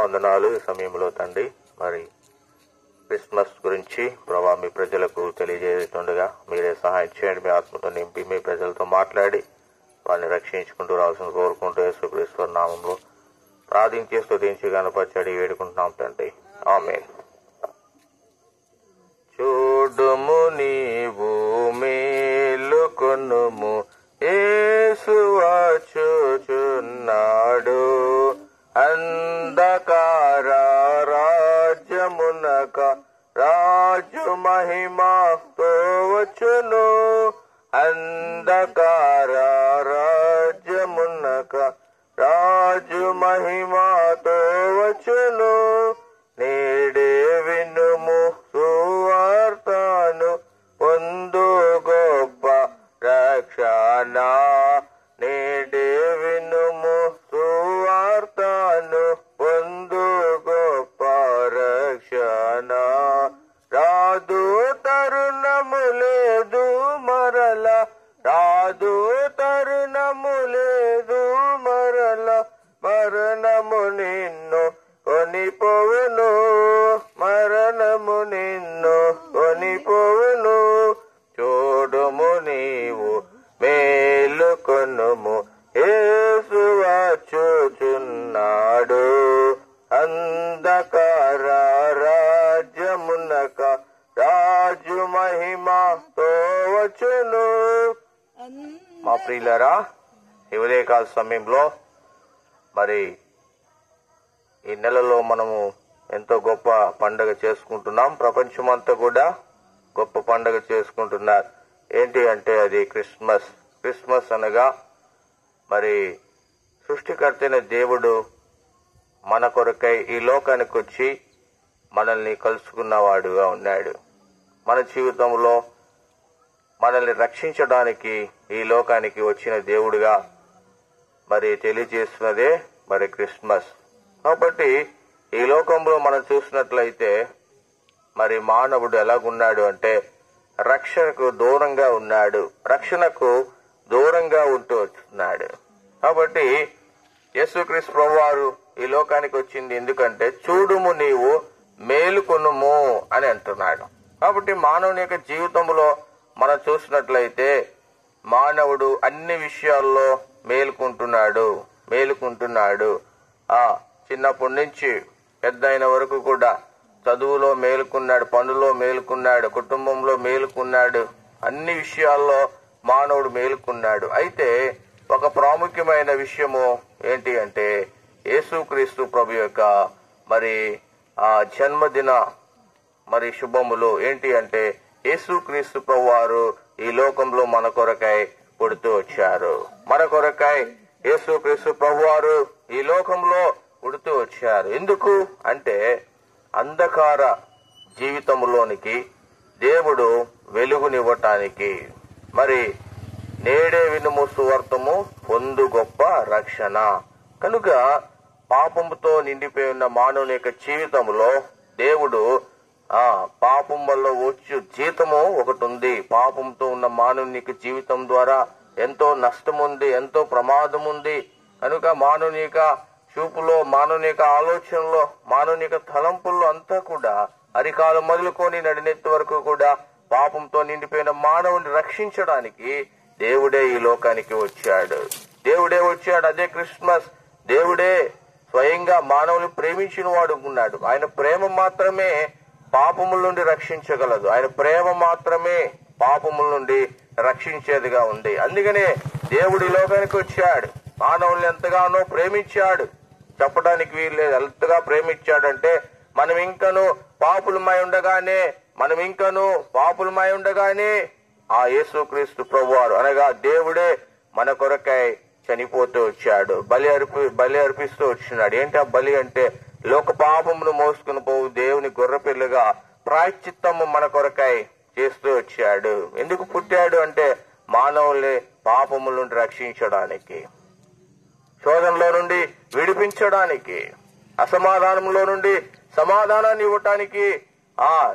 వందనాలు. ఈ సమయంలో తండ్రి మరి క్రిస్మస్ గురించి ప్రభా మీ ప్రజలకు తెలియజేస్తుండగా మీరే సహాయం చేయండి. మీ ఆత్మతో నింపి మీ ప్రజలతో మాట్లాడి వారిని రక్షించుకుంటూ రావాల్సిన కోరుకుంటూ యేసుక్రీస్తు నామంలో ప్రార్థించి స్తుతించి గణపరచడి వేడుకుంటున్నాం తండ్రి. ఆమేన్. చూడుము నీవు మేలుకొనుము, యేసు వచ్చుచున్నాడు. అంధకార రాజ్యమునక రాజు మహిమతో వచ్చును. అంధకార రాజ్యమునక రాజు మహిమతో వచ్చును. నేడే వినుము సువార్తను, పొందు గొప్ప రక్షణ. నేడే వినుము సువార్తను, పొందు గొప్ప రక్షణ. రాదు తరుణము లేదు మరల, రాదు తరుణము లేదు మరల. మరణము నిన్ను కొనిపోవును, మరణము నిన్ను కొనిపోవును. చూడుము నీవు మేలుకొనుము, యేసు వచ్చుచున్నాడు. అంధకార రాజ్యమునక రాజు మహిమతో వచ్చును. మా ప్రియులారా, ఈ ఉదయకాల సమయంలో మరి ఈ నెలలో మనము ఎంతో గొప్ప పండుగ చేసుకుంటున్నాం. ప్రపంచమంతా కూడా గొప్ప పండుగ చేసుకుంటున్నారు. ఏంటి అంటే అది క్రిస్మస్. క్రిస్మస్ అనగా మరి సృష్టికర్త అయిన దేవుడు మన కొరకై ఈ లోకానికి వచ్చి మనల్ని కలుసుకున్నవాడుగా ఉన్నాడు. మన జీవితంలో మనల్ని రక్షించడానికి ఈ లోకానికి వచ్చిన దేవుడుగా మరి తెలియజేస్తున్నదే మరి క్రిస్మస్. కాబట్టి ఈ లోకంలో మనం చూసినట్లయితే మరి మానవుడు ఎలాగున్నాడు అంటే రక్షణకు దూరంగా ఉన్నాడు, రక్షణకు దూరంగా ఉంటూ వస్తున్నాడు. కాబట్టి యేసుక్రీస్తు ప్రభువారు ఈ లోకానికి వచ్చింది ఎందుకంటే చూడుము నీవు మేలుకొనుము అని అంటున్నాడు. కాబట్టి మానవుని యొక్క జీవితంలో మనం చూసినట్లయితే మానవుడు అన్ని విషయాల్లో మేలుకుంటున్నాడు. చిన్నప్పటి నుంచి పెద్ద అయిన వరకు కూడా చదువులో మేలుకున్నాడు, పనులో మేలుకున్నాడు, కుటుంబంలో మేలుకున్నాడు, అన్ని విషయాల్లో మానవుడు మేలుకున్నాడు. అయితే ఒక ప్రాముఖ్యమైన విషయము ఏంటి అంటే యేసుక్రీస్తు ప్రభు యొక్క మరి జన్మదిన మరి శుభములు ఏంటి అంటే యేసుక్రీస్తు ప్రభు వారు ఈ లోకంలో మన కొరకై పుడుతూ వచ్చారు. మన కొరకై యేసుక్రీస్తు ప్రభు వారు ఈ లోకంలో పుడుతూ వచ్చారు. ఎందుకు అంటే అంధకార జీవితంలోనికి దేవుడు వెలుగునివ్వటానికి. మరి నేడే వినుము సువార్తము, పొందు గొప్ప రక్షణ. కనుక పాపముతో నిండిపోయి ఉన్న మానవుని యొక్క జీవితంలో దేవుడు పాపం వల్ల వచ్చు జీతము ఒకటి ఉంది. పాపంతో ఉన్న మానవుని యొక్క జీవితం ద్వారా ఎంతో నష్టం ఉంది, ఎంతో ప్రమాదం ఉంది. కనుక మానవుని యొక్క చూపులో, మానవుని యొక్క ఆలోచనలో, మానవుని యొక్క తలంపుల్లో అంతా కూడా అరికాలం మొదలుకొని నడినెత్తి వరకు కూడా పాపంతో నిండిపోయిన మానవుని రక్షించడానికి దేవుడే ఈ లోకానికి వచ్చాడు. అదే క్రిస్మస్. దేవుడే స్వయంగా మానవుని ప్రేమించిన వాడు ఉన్నాడు. ఆయన ప్రేమ మాత్రమే పాపముల నుండి రక్షించగలదు. ఆయన ప్రేమ మాత్రమే పాపముల నుండి రక్షించేదిగా ఉంది. అందుకనే దేవుడు ఈ లోకానికి వచ్చాడు. మానవుల్ని ఎంతగానో ప్రేమించాడు, చెప్పడానికి వీల్లేదు. ఎంతగా ప్రేమించాడంటే మనం ఇంకను పాపులమై ఉండగానే ఆ యేసుక్రీస్తు ప్రభువారు అనగా దేవుడే మన కొరకై చనిపోతూ వచ్చాడు, బలి అర్పిస్తూ వచ్చినాడు. ఏంటి ఆ బలి అంటే లోక పాపమును మోసుకుని పోవు దేవుని గొర్రెపిల్లగా ప్రాయశ్చిత్తము మన కొరకై చేస్తూ వచ్చాడు. ఎందుకు పుట్టాడు అంటే మానవుల్ని పాపముల నుండి రక్షించడానికి, శోధనలో నుండి విడిపించడానికి, అసమాధానంలో నుండి సమాధానాన్ని ఇవ్వటానికి,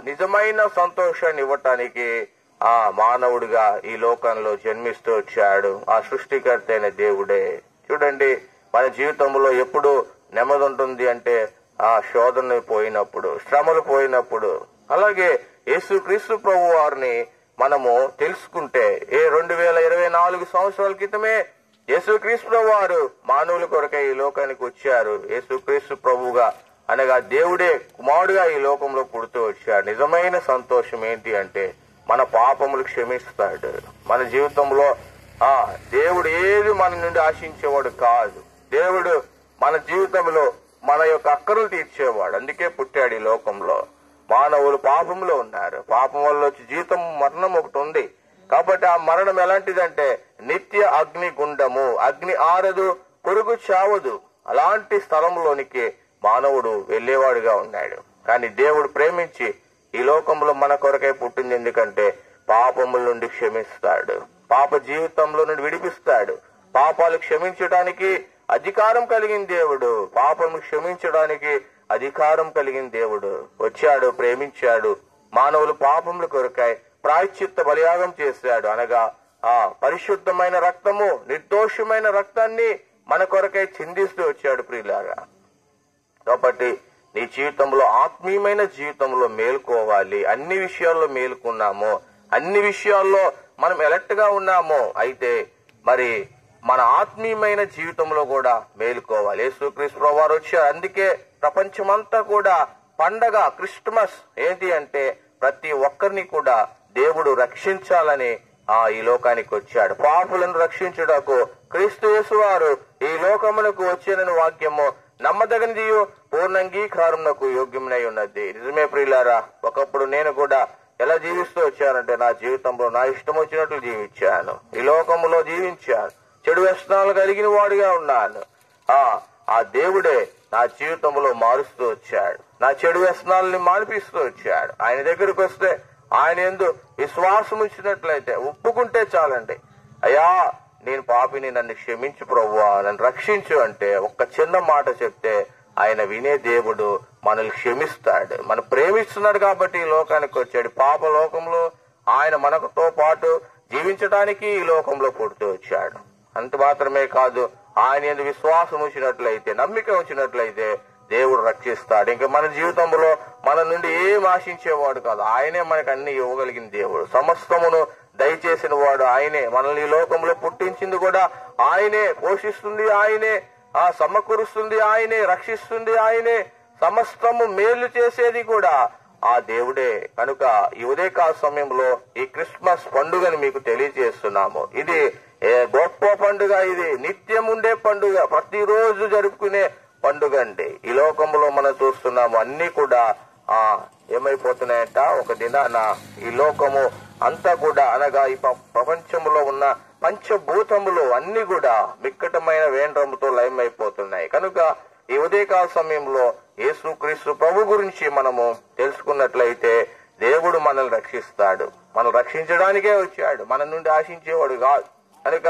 నిజమైన సంతోషాన్ని ఇవ్వటానికి మానవుడిగా ఈ లోకంలో జన్మిస్తూ వచ్చాడు ఆ సృష్టికర్త అయిన దేవుడే. చూడండి, మన జీవితంలో ఎప్పుడు నెమ్మది ఉంటుంది అంటే శోధన పోయినప్పుడు, శ్రమలు పోయినప్పుడు, అలాగే యేసుక్రీస్తు ప్రభు వారిని మనము తెలుసుకుంటే 2024 సంవత్సరాల క్రితమే యేసుక్రీస్తు ప్రభు వారు మానవుల కొరకై ఈ లోకానికి వచ్చారు. యేసుక్రీస్తు ప్రభువుగా అనగా దేవుడే కుమారుడుగా ఈ లోకంలో పుడుతూ వచ్చాడు. నిజమైన సంతోషం ఏంటి అంటే మన పాపములు క్షమిస్తాడు. మన జీవితంలో దేవుడు ఏది మన నుండి ఆశించేవాడు కాదు. దేవుడు మన జీవితంలో మన యొక్క అక్కర్లు తీర్చేవాడు. అందుకే పుట్టాడు ఈ లోకంలో. మానవులు పాపంలో ఉన్నారు. పాపం వల్ల వచ్చి జీవితం మరణం ఒకటి ఉంది. కాబట్టి ఆ మరణం ఎలాంటిదంటే నిత్య అగ్ని గుండము. అగ్ని ఆరదు, పురుగు చావదు. అలాంటి స్థలంలోనికి మానవుడు వెళ్లేవాడుగా ఉన్నాడు. కానీ దేవుడు ప్రేమించి ఈ లోకంలో మన కొరకై పుట్టింది. ఎందుకంటే పాపముల నుండి క్షమిస్తాడు, పాప జీవితంలో నుండి విడిపిస్తాడు. పాపాలు క్షమించడానికి అధికారం కలిగిన దేవుడు, పాపము క్షమించడానికి అధికారం కలిగిన దేవుడు వచ్చాడు, ప్రేమించాడు. మానవులు పాపముల కొరకై ప్రాయశ్చిత్త బలియాగం చేశాడు. అనగా పరిశుద్ధమైన రక్తము, నిర్దోషమైన రక్తాన్ని మన కొరకై చిందిస్తూ వచ్చాడు ప్రియులారా. కాబట్టి నీ జీవితంలో ఆత్మీయమైన జీవితంలో మేలుకోవాలి. అన్ని విషయాల్లో మేలుకున్నాము, అన్ని విషయాల్లో మనం ఎలర్ట్ గా ఉన్నాము. అయితే మరి మన ఆత్మీయమైన జీవితంలో కూడా మేలుకోవాలి. యేసుక్రీస్తు ప్రభువు వారు వచ్చారు. అందుకే ప్రపంచమంతా కూడా పండగ, క్రిస్మస్ ఏంటి అంటే ప్రతి ఒక్కరిని కూడా దేవుడు రక్షించాలని ఈ లోకానికి వచ్చాడు. పాపులను రక్షించుటకు క్రీస్తు యేసు వారు ఈ లోకమునకు వచ్చేనని వాక్యము నమ్మదగినది, పూర్ణంగీకారమునకు యోగ్యమునై ఉన్నది. నిజమే ప్రియులారా, ఒకప్పుడు నేను కూడా ఎలా జీవిస్తూ వచ్చానంటే నా జీవితంలో నా ఇష్టం వచ్చినట్లు జీవించాను, ఈ లోకములో జీవించాను, చెడు వ్యసనాలు కలిగిన వాడిగా ఉన్నాను. ఆ దేవుడే నా జీవితంలో మారుస్తూ వచ్చాడు, నా చెడు వ్యసనాలని మానిపిస్తూ వచ్చాడు. ఆయన దగ్గరకు వస్తే, ఆయన యందు విశ్వాసం ఉంచినట్లయితే, ఒప్పుకుంటే చాలండి, అయ్యా నేను పాపిని, నన్ను క్షమించు ప్రభువా, నన్ను రక్షించు అంటే ఒక్క చిన్న మాట చెప్తే ఆయన వినే దేవుడు మనల్ని క్షమిస్తాడు. మనం ప్రేమిస్తున్నాడు కాబట్టి ఈ లోకానికి వచ్చాడు. పాప లోకంలో ఆయన మనతో పాటు జీవించడానికి ఈ లోకంలో పుడుతూ వచ్చాడు. అంత మాత్రమే కాదు, ఆయన యందు విశ్వాసం ఉంచినట్లయితే, నమ్మిక ఉంచినట్లయితే దేవుడు రక్షిస్తాడు. ఇంకా మన జీవితంలో మన నుండి ఏం ఆశించేవాడు కాదు. ఆయనే మనకు అన్ని ఇవ్వగలిగిన దేవుడు. సమస్తమును దయచేసిన వాడు ఆయనే. మనల్ని ఈ లోకంలో పుట్టించింది కూడా ఆయనే, పోషిస్తుంది ఆయనే, సమకూరుస్తుంది ఆయనే, రక్షిస్తుంది ఆయనే, సమస్తము మేలు చేసేది కూడా ఆ దేవుడే. కనుక ఈ ఉదయకాల సమయంలో ఈ క్రిస్మస్ పండుగని మీకు తెలియజేస్తున్నాము. ఇది గొప్ప పండుగ, ఇది నిత్యం ఉండే పండుగ, ప్రతిరోజు జరుపుకునే పండుగ అండి. ఈ లోకంలో మనం చూస్తున్నాము అన్ని కూడా ఏమైపోతున్నాయంట, ఒక దినాన ఈ లోకము అంతా కూడా, అనగా ఈ ప్రపంచంలో ఉన్న పంచభూతములు అన్ని కూడా మిక్కటమైన వేండ్రముతో లయమైపోతున్నాయి. కనుక ఈ ఉదయకాల సమయంలో యేసుక్రీస్తు ప్రభు గురించి మనము తెలుసుకున్నట్లయితే దేవుడు మనల్ని రక్షిస్తాడు. మనం రక్షించడానికే వచ్చాడు, మన నుండి ఆశించేవాడు కాదు. కనుక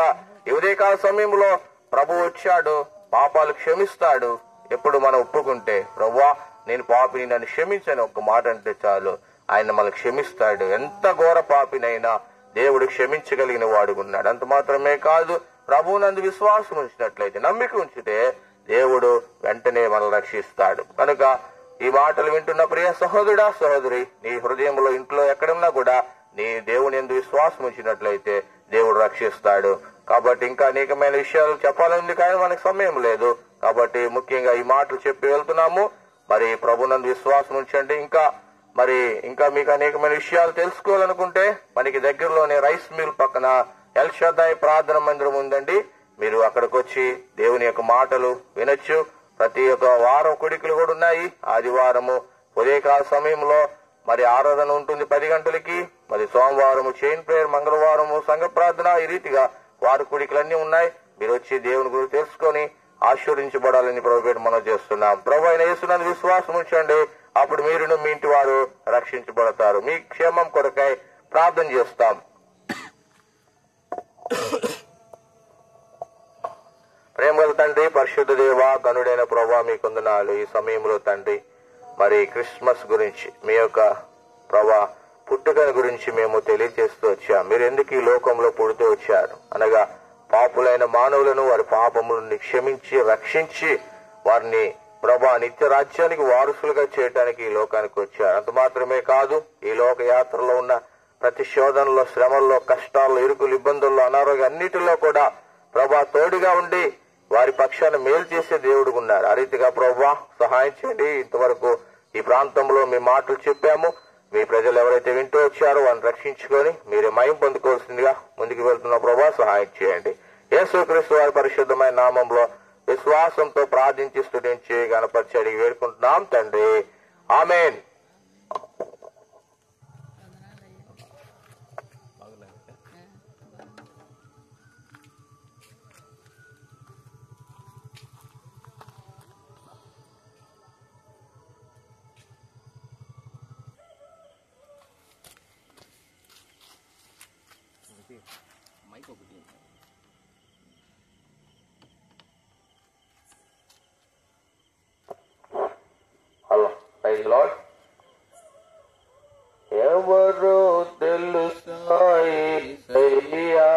ఈ ఉదయకాల సమయంలో ప్రభు వచ్చాడు, పాపాలు క్షమిస్తాడు. ఎప్పుడు మనం ఒప్పుకుంటే, ప్రభువా నేను పాపిని, నన్ను క్షమించని ఒక్క మాట అంటే చాలు, ఆయన మనల్ని క్షమిస్తాడు. ఎంత ఘోర పాపినైనా దేవుడు క్షమించగలిగిన వాడు ఉన్నాడు. అంత మాత్రమే కాదు, ప్రభువు నందు విశ్వాసం ఉంచినట్లయితే, నమ్మిక ఉంచితే దేవుడు వెంటనే మనల్ని రక్షిస్తాడు. కనుక ఈ మాటలు వింటున్న ప్రియ సహోదరుడా, సహోదరి, నీ హృదయంలో ఇంట్లో ఎక్కడున్నా కూడా నీ దేవుని యందు విశ్వాసం ఉంచినట్లయితే దేవుడు రక్షిస్తాడు. కాబట్టి ఇంకా అనేకమైన విషయాలు చెప్పాలని, కానీ మనకు సమయం లేదు. కాబట్టి ముఖ్యంగా ఈ మాటలు చెప్పి వెళ్తున్నాము. మరి ప్రభునందు విశ్వాసం ఉంచండి. ఇంకా మీకు అనేకమైన విషయాలు తెలుసుకోవాలనుకుంటే మనకి దగ్గరలోనే రైస్ మిల్ పక్కన ఎల్ షదాయ్ ప్రార్థన మందిరం ఉందండి. మీరు అక్కడికి వచ్చి దేవుని యొక్క మాటలు వినొచ్చు. ప్రతి ఒక్క వారం కొడికలు కూడా ఉన్నాయి. ఆదివారము ఉదయకాల సమయంలో మరి ఆరాధన ఉంటుంది 10 గంటలకి. మరి సోమవారము చైన్ ప్రేయర్, మంగళవారము సంఘ ప్రార్థన, ఈ రీతిగా వారు కొడికలన్నీ ఉన్నాయి. మీరు వచ్చి దేవుని గురించి తెలుసుకొని ఆశీర్వదించబడాలని ప్రభుపేట మనం చేస్తున్నాం. ప్రభు అయిన యేసునందు విశ్వాసం ఉంచండి, అప్పుడు మీరును మీ ఇంటి వారు రక్షించబడతారు. మీ క్షేమం కొరకై ప్రార్థన చేస్తాం. ప్రేమగల తండ్రి, పరిశుద్ధ దేవ, గనుడైన ప్రభువా మీకు వందనాలు. ఈ సమయంలో తండ్రి, మరి క్రిస్మస్ గురించి, మీ యొక్క ప్రభా పుట్టుకని గురించి మేము తెలియజేస్తూ వచ్చాం. మీరు ఎందుకు ఈ లోకంలో పుడుతూ వచ్చారు అనగా, పాపులైన మానవులను వారి పాపములను క్షమించి రక్షించి వారిని ప్రభా నిత్య రాజ్యానికి వారసులుగా చేయడానికి ఈ లోకానికి వచ్చారు. అంత మాత్రమే కాదు, ఈ లోక యాత్రలో ఉన్న ప్రతి శోధనలో, శ్రమల్లో, కష్టాల్లో, ఇరుకులు, ఇబ్బందుల్లో, అనారోగ్యం అన్నిటిలో కూడా ప్రభా తోడుగా ఉండి వారి పక్షాన మేలు చేసే దేవుడు ఉన్నారు. ఆ రీతిగా ప్రభా సహాయం చేయండి. ఇంతవరకు ఈ ప్రాంతంలో మీ మాటలు చెప్పాము. మీ ప్రజలు ఎవరైతే వింటూ వచ్చారో వారిని రక్షించుకొని మీరే మహిమ పొందుకోవాల్సిందిగా ముందుకు వెళ్తున్న ప్రభా సహాయం చేయండి. యేసుక్రీస్తు వారి పరిశుద్ధమైన నామంలో విశ్వాసంతో ప్రార్థించి స్తుతించి గణపరిచి అడిగి వేడుకుంటున్నాం తండ్రి, ఆమేన్. Hello, praise lord. ఎవరో తెలుసా యేసయ్యా,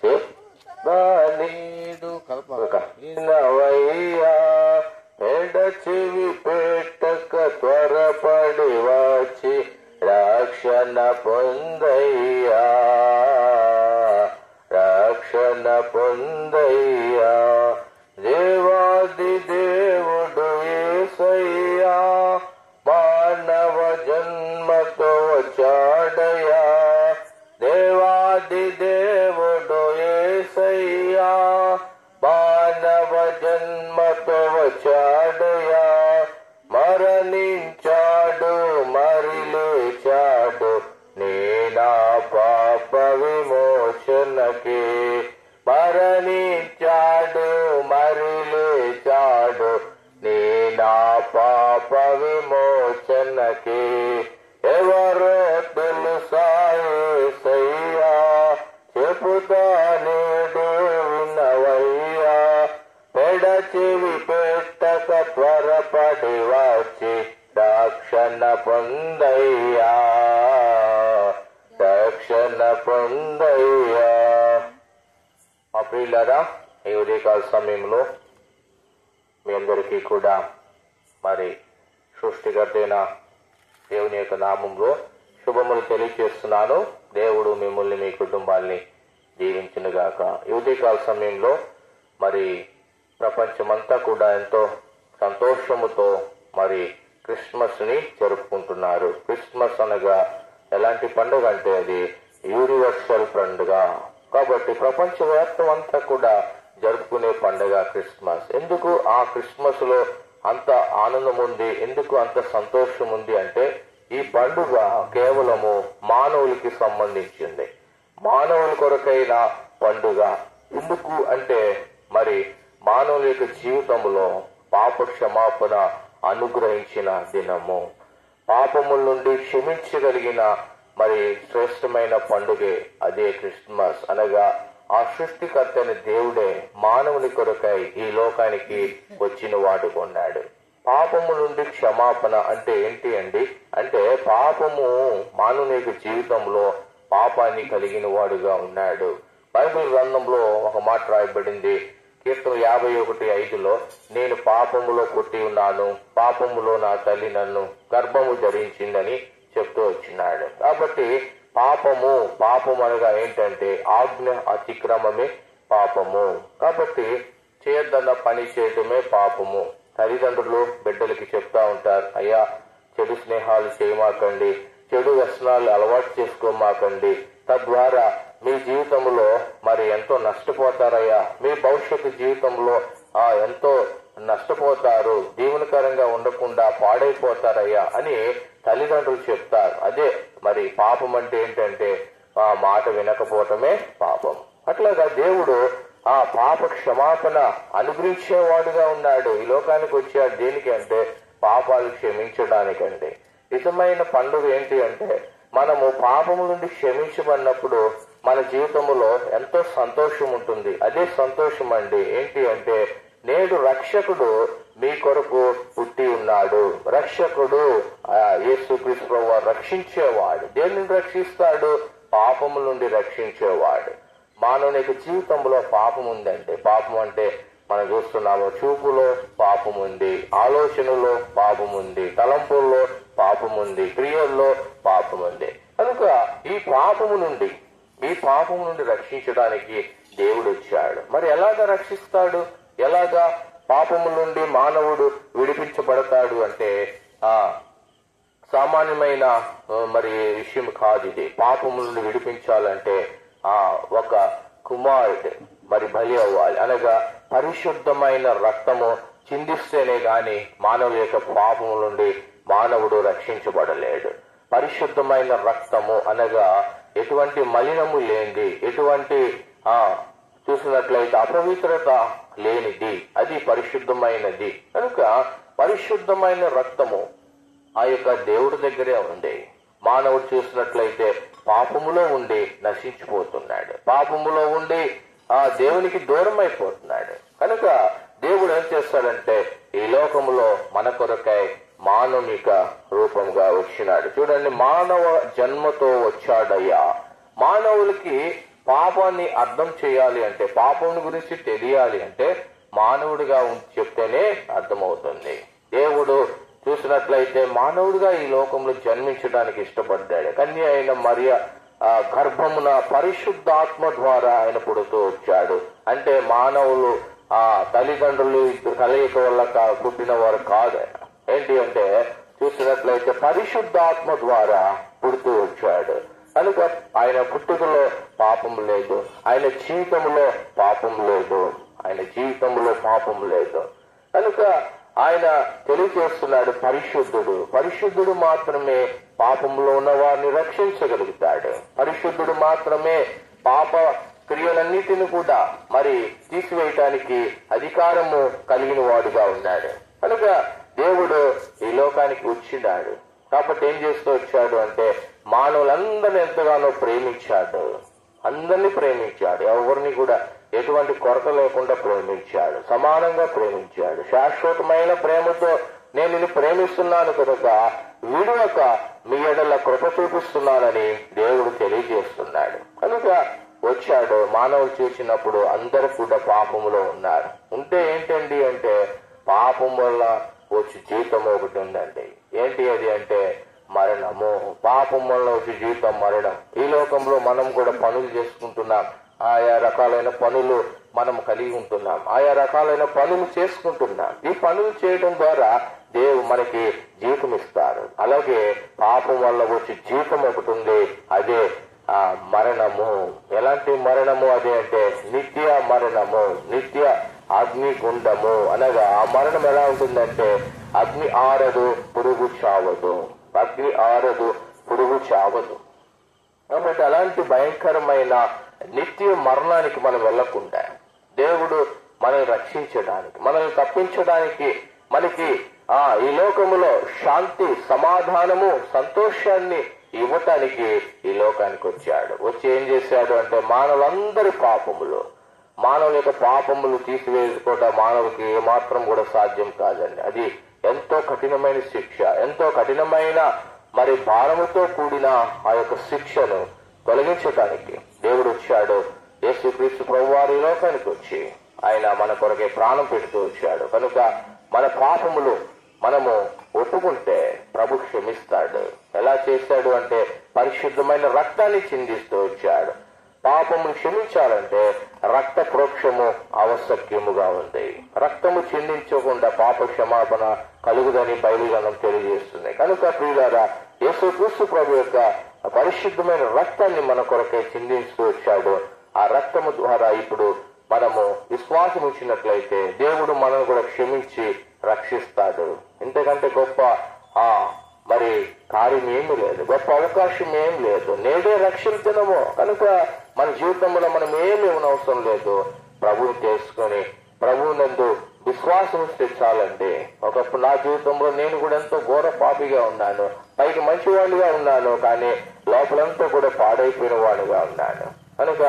చెప్తానీడు కల్పనవయ్యా, ఎడ చెవి పెట్టక త్వరపడి వచ్చి రక్షణ పొందయ్యా, రక్షణ పొందయ్యా. దేవాది దేవుడు యేసయ్యా, మానవ జన్మతో వచ్చాడయ్యా. దేవాది దేవుడు యేసయ్యా, మానవ జన్మతో వచ్చాడయ్యా. మరణించాడు, మరి లేచాడు, నీ నా పాప విమోచనకి. మరణించాడు, మరి లేచాడు, నీ నా పాప విమోచనకి. ఎవరో తెలుసా యేసయ్యా, చెబుతా నేడు వినవయ్యా, పెడ చెవి పెట్టక త్వరపడి వచ్చి రక్షణ పొందయ్యా, రక్షణ పొందయ్యా. మా ప్రియులారా, ఈ ఉదయకాల సమయంలో మీ అందరికీ కూడా మరి సృష్టికర్తైన దేవుని యొక్క నామంలో శుభములు తెలియజేస్తున్నాను. దేవుడు మిమ్మల్ని, మీ కుటుంబాన్ని దీవించునుగాక. ఈ ఉదయకాల సమయంలో మరి ప్రపంచమంతా కూడా ఎంతో సంతోషముతో మరి క్రిస్మస్ ని జరుపుకుంటున్నారు. క్రిస్మస్ అనగా ఎలాంటి పండుగ అంటే అది యూనివర్సల్ పండుగ. కాబట్టి ప్రపంచవ్యాప్తం అంతా కూడా జరుపుకునే పండుగ క్రిస్మస్. ఎందుకు ఆ క్రిస్మస్ లో అంత ఆనందం ఉంది, ఎందుకు అంత సంతోషం ఉంది అంటే ఈ పండుగ కేవలము మానవులకి సంబంధించింది, మానవుల కొరకైన పండుగ. ఎందుకు అంటే మరి మానవుల యొక్క జీవితంలో పాప క్షమాపణ అనుగ్రహించిన దినము, పాపముల నుండి క్షమించగలిగిన మరి శ్రేష్టమైన పండుగే అదే క్రిస్మస్. అనగా ఆ సృష్టికర్త అయిన దేవుడే మానవుని కొరకై ఈ లోకానికి వచ్చిన వాడు కొన్నాడు. పాపము నుండి క్షమాపణ అంటే ఏంటి అండి అంటే పాపము మానవుని యొక్క జీవితంలో పాపాన్ని కలిగిన వాడుగా ఉన్నాడు. బైబిల్ గ్రంథంలో ఒక మాట రాయబడింది, కీర్తన 51:5, నేను పాపములో పుట్టి ఉన్నాను, పాపములో నా తల్లి నన్ను గర్భము ధరించిందని చెప్తూ వచ్చినాడు. కాబట్టి పాపము అనగా ఏంటంటే ఆజ్ఞ అతిక్రమమే పాపము. కాబట్టి చేయొద్దన్న పని చేయటమే పాపము. తల్లిదండ్రులు బిడ్డలకి చెప్తా ఉంటారు, అయ్యా చెడు స్నేహాలు చేయమాకండి, చెడు వ్యసనాలు అలవాటు చేసుకోమాకండి, తద్వారా మీ జీవితంలో మరి ఎంతో నష్టపోతారయ్యా, మీ భవిష్యత్తు జీవితంలో ఎంతో నష్టపోతారు, దీవెనకరంగా ఉండకుండా పాడైపోతారయ్యా అని తల్లిదండ్రులు చెప్తారు. అదే మరి పాపం అంటే ఏంటంటే ఆ మాట వినకపోవటమే పాపం. అట్లాగా దేవుడు ఆ పాప క్షమాపణ అనుగ్రహించేవాడుగా ఉన్నాడు. ఈ లోకానికి వచ్చాడు దేనికి అంటే పాపాలు క్షమించడానికండి. నిజమైన పండుగ ఏంటి అంటే మనము పాపము నుండి క్షమించబడినప్పుడు మన జీవితంలో ఎంతో సంతోషం ఉంటుంది. అదే సంతోషం అండి ఏంటి అంటే నేడు రక్షకుడు మీ కొరకు పుట్టి ఉన్నాడు. రక్షకుడు యేసుక్రీస్తు ప్రభువు రక్షించేవాడు. దేనిని రక్షిస్తాడు? పాపము నుండి రక్షించేవాడు. మానవుని జీవితంలో పాపం ఉందంటే పాపం అంటే మనం చూస్తున్నాము. చూపులో పాపం ఉంది, ఆలోచనలో పాపం ఉంది, తలంపుల్లో పాపం ఉంది, క్రియల్లో పాపం ఉంది. కనుక ఈ పాపము నుండి రక్షించడానికి దేవుడు వచ్చాడు. మరి ఎలాగా రక్షిస్తాడు? ఎలాగా పాపము నుండి మానవుడు విడిపించబడతాడు అంటే సామాన్యమైన మరి విషయం కాదు ఇది. పాపము నుండి విడిపించాలంటే ఒక కుమారుడు మరి బలి అవ్వాలి, అనగా పరిశుద్ధమైన రక్తము చిందిస్తేనే గాని మానవుల యొక్క పాపము నుండి మానవుడు రక్షించబడలేడు. పరిశుద్ధమైన రక్తము అనగా ఎటువంటి మలినము లేనిది, ఎటువంటి చూసినట్లయితే అపవిత్రత లేనిది, అది పరిశుద్ధమైనది. కనుక పరిశుద్ధమైన రక్తము ఆ యొక్క దేవుడి దగ్గరే ఉంది. మానవుడు చూసినట్లయితే పాపములో ఉండి నశించిపోతున్నాడు, పాపములో ఉండి దేవునికి దూరం అయిపోతున్నాడు. కనుక దేవుడు ఏం చేస్తాడంటే ఈ లోకములో మన కొరకై మానవిక రూపంగా వచ్చినాడు. చూడండి, మానవ జన్మతో వచ్చాడయ్యా. మానవులకి పాపాన్ని అర్థం చేయాలి అంటే, పాపం గురించి తెలియాలి అంటే మానవుడిగా చెప్తేనే అర్థమవుతుంది. దేవుడు చూసినట్లయితే మానవుడిగా ఈ లోకంలో జన్మించడానికి ఇష్టపడ్డాడు. కన్య అయిన మరియ గర్భమున పరిశుద్ధాత్మ ద్వారా ఆయన పుడుతూ వచ్చాడు. అంటే మానవులు తల్లిదండ్రులు కలయిక వల్ల పుట్టిన వారు కాదు. ఏంటి అంటే చూసినట్లయితే పరిశుద్ధాత్మ ద్వారా పుడుతూ వచ్చాడు. కనుక ఆయన పుట్టుకలో పాపం లేదు, ఆయన జీవితంలో పాపం లేదు, ఆయన జీవితంలో పాపం లేదు. కనుక ఆయన తెలియజేస్తున్నాడు పరిశుద్ధుడు మాత్రమే పాపంలో ఉన్న వారిని రక్షించగలుగుతాడు. పరిశుద్ధుడు మాత్రమే పాప క్రియలన్నిటిని కూడా మరి తీసివేయటానికి అధికారము కలిగిన వాడుగా ఉన్నాడు. కనుక దేవుడు ఈ లోకానికి వచ్చినాడు. కాబట్టి ఏం చేస్తూ వచ్చాడు అంటే మానవులందరినీ ఎంతగానో ప్రేమించాడు, అందరినీ ప్రేమించాడు, ఎవరిని కూడా ఎటువంటి కొరత లేకుండా ప్రేమించాడు, సమానంగా ప్రేమించాడు. శాశ్వతమైన ప్రేమతో నేను నిన్ను ప్రేమిస్తున్నాను కనుక విడువక మీ ఎడల కృప చూపిస్తున్నానని దేవుడు తెలియజేస్తున్నాడు. కనుక వచ్చాడు. మానవులు చూసినప్పుడు అందరూ కూడా పాపములో ఉన్నారు. ఉంటే ఏంటండి అంటే పాపం వల్ల వచ్చి జీవితం ఒకటి ఉందండి. ఏంటి అది అంటే మరణము. పాపం వల్ల వచ్చి జీవితం మరణం. ఈ లోకంలో మనం కూడా పనులు చేసుకుంటున్నాం, ఆయా రకాలైన పనులు మనం కలిగి ఉంటున్నాం, ఆయా రకాలైన పనులు చేసుకుంటున్నాం. ఈ పనులు చేయడం ద్వారా దేవుడు మనకి జీవితం ఇస్తారు. అలాగే పాపం వల్ల వచ్చి జీవితం ఒకటి ఉంది, అదే మరణము. ఎలాంటి మరణము అది అంటే నిత్య మరణము, నిత్య అగ్నిగుండము. అనగా ఆ మరణం ఎలా ఉంటుందంటే అగ్ని ఆరదు, పురుగు చావదు, అగ్ని ఆరదు, పురుగు చావదు. కాబట్టి అలాంటి భయంకరమైన నిత్య మరణానికి మనం వెళ్లకుండా దేవుడు మనల్ని రక్షించడానికి, మనల్ని తప్పించడానికి, మనకి ఈ లోకములో శాంతి, సమాధానము, సంతోషాన్ని ఇవ్వటానికి ఈ లోకానికి వచ్చాడు. వచ్చి ఏం చేశాడు అంటే మానవులందరి పాపములు, మానవుల యొక్క పాపములు తీసివేసుకోవడం మానవులకి ఏమాత్రం కూడా సాధ్యం కాదండి. అది ఎంతో కఠినమైన శిక్ష, ఎంతో కఠినమైన మరి భారముతో కూడిన ఆ యొక్క శిక్షను తొలగించడానికి దేవుడు వచ్చాడు. యేసుక్రీస్తు ప్రభువారు ఈ లోకానికి వచ్చి ఆయన మన కొరకే ప్రాణం పెడుతూ వచ్చాడు. కనుక మన పాపములు మనము ఒప్పుకుంటే ప్రభు క్షమిస్తాడు. ఎలా చేశాడు అంటే పరిశుద్ధమైన రక్తాన్ని చిందిస్తూ వచ్చాడు. పాపమును క్షమించాలంటే రక్త ప్రోక్షము ఆవశ్యకముగా ఉంది. రక్తము చిందించకుండా పాప క్షమాపణ కలుగుదని బైబిల్ గ్రంథం తెలియజేస్తుంది. కనుక ప్రియులారా, యేసుక్రీస్తు ప్రభు యొక్క పరిశుద్ధమైన రక్తాన్ని మన కొరకై చిందిస్తూ వచ్చాడు. ఆ రక్తము ద్వారా ఇప్పుడు మనము విశ్వాసం ఇచ్చినట్లయితే దేవుడు మనల్ని కూడా క్షమించి రక్షిస్తాడు. ఇంతకంటే గొప్ప మరి కార్యం ఏమీ లేదు, గొప్ప అవకాశం ఏం లేదు. నేడే రక్షించడము. కనుక మన జీవితంలో మనం ఏమి అవసరం లేదు. ప్రభువుని తెలుసుకొని ప్రభువునందు విశ్వాసం ఇస్తే చాలండి. ఒకప్పుడు నా జీవితంలో నేను కూడా ఎంతో ఘోర పాపిగా ఉన్నాను, పైకి మంచివాడిగా ఉన్నాను, కానీ లోపలంతా కూడా పాడైపోయిన వాడిగా ఉన్నాను. కనుక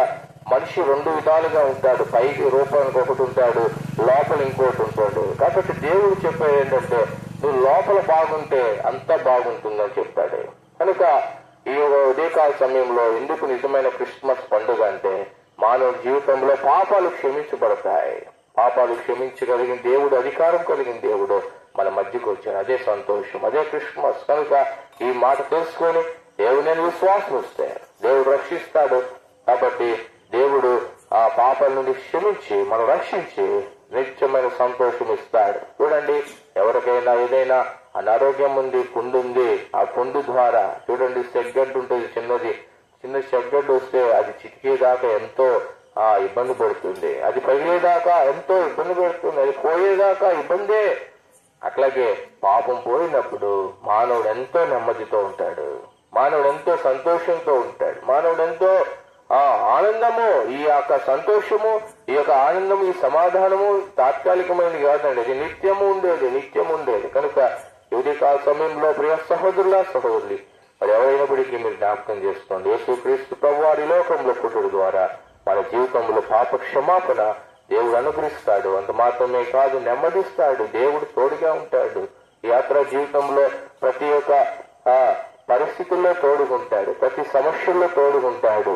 మనిషి రెండు విధాలుగా ఉంటాడు. పైకి రూపానికి ఒకటి ఉంటాడు, లోపల ఇంకోటి ఉంటాడు. కాబట్టి దేవుడు చెప్పేది ఏంటంటే నువ్వు లోపల బాగుంటే అంతా బాగుంటుందని చెప్పాడు. కనుక ఈ ఉదయకాల సమయంలో ఎందుకు నిజమైన క్రిస్మస్ పండుగ అంటే మానవ జీవితంలో పాపాలు క్షమించబడతాయి, పాపాలు క్షమించగలిగిన దేవుడు, అధికారం కలిగిన దేవుడు మన మధ్యకు వచ్చాడు. అదే సంతోషం, అదే క్రిస్మస్. కనుక ఈ మాట తెలుసుకొని దేవుని విశ్వాసం వస్తే దేవుడు రక్షిస్తాడు. కాబట్టి దేవుడు ఆ పాపాల నుండి క్షమించి మనం రక్షించి నిత్యమైన సంతోషం ఇస్తాడు. చూడండి, ఎవరికైనా ఏదైనా అనారోగ్యం ఉంది, పుండు ఉంది, ఆ పుండు ద్వారా చూడండి సెగ్గడ్డు ఉంటుంది, చిన్న సెగ్గడ్డు వస్తే అది చిటికేదాకా ఎంతో ఇబ్బంది పడుతుంది, అది పగిలేదాకా ఎంతో ఇబ్బంది పెడుతుంది, అది పోయేదాకా ఇబ్బందే. అట్లాగే పాపం పోయినప్పుడు మానవుడు ఎంతో నెమ్మదితో ఉంటాడు, మానవుడు ఎంతో సంతోషంతో ఉంటాడు, మానవుడు ఎంతో ఆనందము. ఈ యొక్క సంతోషము, ఈ యొక్క ఆనందము, ఈ సమాధానము తాత్కాలికమైనది కాదండి, అది నిత్యము ఉండేది. కనుక ఉదయకాల సమయంలో ప్రియ సహోదరుల సహోదరులు మరి ఎవరైనప్పటికీ మీరు జ్ఞాపకం చేసుకోండి, యేసుక్రీస్తు ప్రభువారి లోకంలో పుట్టుడు ద్వారా మన జీవితంలో పాప క్షమాపణ దేవుడు అనుగ్రహిస్తాడు. అంత మాత్రమే కాదు, నెమ్మదిస్తాడు, దేవుడు తోడుగా ఉంటాడు. ఈ యాత్ర జీవితంలో ప్రతి ఒక్క పరిస్థితుల్లో తోడుకుంటాడు, ప్రతి సమస్యల్లో తోడుకుంటాడు,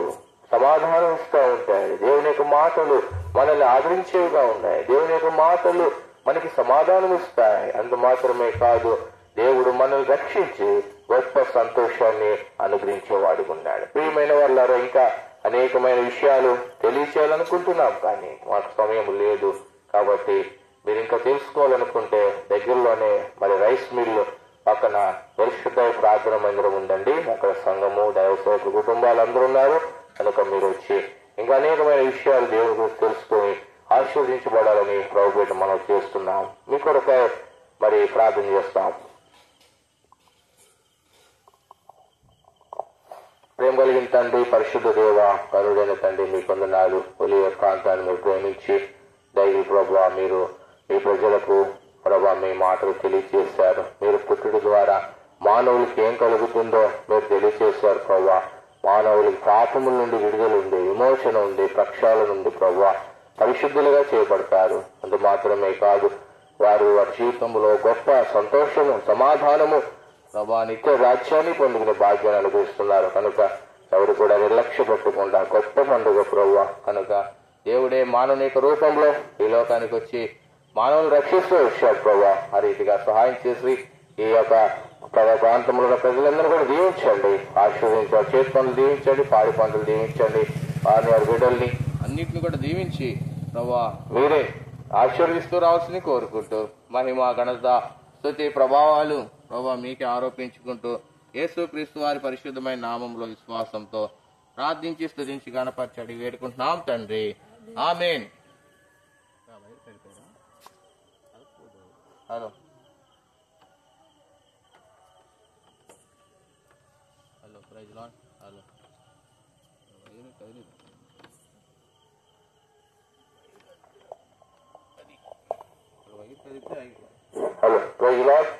సమాధానం ఇస్తూ ఉంటాడు. దేవుని యొక్క మాటలు మనల్ని ఆదరించేవిగా ఉన్నాయి, దేవుని యొక్క మాటలు మనకి సమాధానం ఇస్తాయి. అంత మాత్రమే కాదు, దేవుడు మనల్ని రక్షించి గొప్ప సంతోషాన్ని అనుగ్రహించేవాడుగా ఉన్నాడు. ప్రియమైన వాళ్ళారా, ఇంకా అనేకమైన విషయాలు తెలియచేయాలనుకుంటున్నాం, కానీ మాకు సమయం లేదు. కాబట్టి మీరు ఇంకా తెలుసుకోవాలనుకుంటే దగ్గరలోనే మరి రైస్ మిల్ పక్కన పరిశుద్ధ ప్రార్థన మందిరం ఉందండి. అక్కడ సంఘము, దైవసేవకుల కుటుంబాలు అందరూ ఉన్నారు. కనుక మీరు వచ్చి ఇంకా అనేకమైన విషయాలు దేవుని గురించి తెలుసుకొని ఆశీర్వదించబడాలని ప్రభుపేట మనం చేస్తున్నాం. మీ కొరకై మరి ప్రార్థన చేస్తాం. ప్రేమ కలిగిన తండ్రి, పరిశుద్ధ దేవ, కరుడైన తండ్రి, మీ కొందనాలు. ఒలివ ప్రాంతాన్ని మీరు ప్రేమించి దైవీ ప్రభా మీరు మీ ప్రజలకు ప్రభా మీ మాటలు తెలియజేశారు. మీరు పుట్టుడు ద్వారా మానవులకి ఏం కలుగుతుందో మీరు తెలియజేశారు ప్రభా. మానవులకి పాపముల నుండి విడుదల ఉంది, విమోచన ఉంది, ప్రక్షాళన ఉంది ప్రభా. పరిశుద్ధులుగా చేయబడతారు. అందు మాత్రమే కాదు, వారి జీవితంలో గొప్ప సంతోషము, సమాధానము ప్రభా, నిత్య రాజ్యాన్ని పొందుకునే భాగ్యాన్ని అనుభవిస్తున్నారు. కనుక ఎవరు కూడా నిర్లక్ష్య పెట్టకుండా గొప్ప పండుగ ప్రభా. కనుక దేవుడే మానవుని యొక్క రూపంలో ఈ లోకానికి వచ్చి మానవుని రక్షిస్తూ వచ్చాడు ప్రభా. ఆ రీతిగా సహాయం చేసి ఈ యొక్క ప్రాంతంలో ఉన్న ప్రజలందరూ కూడా దీవించండి, ఆశీర్వదించారు. చేతి పనులు దీవించండి, పాడి పంటలు దీవించండి, వారిని వారి బిడ్డల్ని అన్నింటిని కూడా దీవించి ప్రభా మీరే ఆశీర్వదిస్తూ రావాల్సింది కోరుకుంటూ మహిమ, ఘనత, స్తుతి, ప్రభావాలు ప్రభా మీకే ఆరోపించుకుంటూ యేసుక్రీస్తు వారి పరిశుద్ధమైన నామంలో విశ్వాసంతో ప్రార్థించి స్తుతించి గణపరచడి వేడుకుంటున్నాం తండ్రి. ఆమేన్. Hello hello praise Lord. Hello hello praise lord.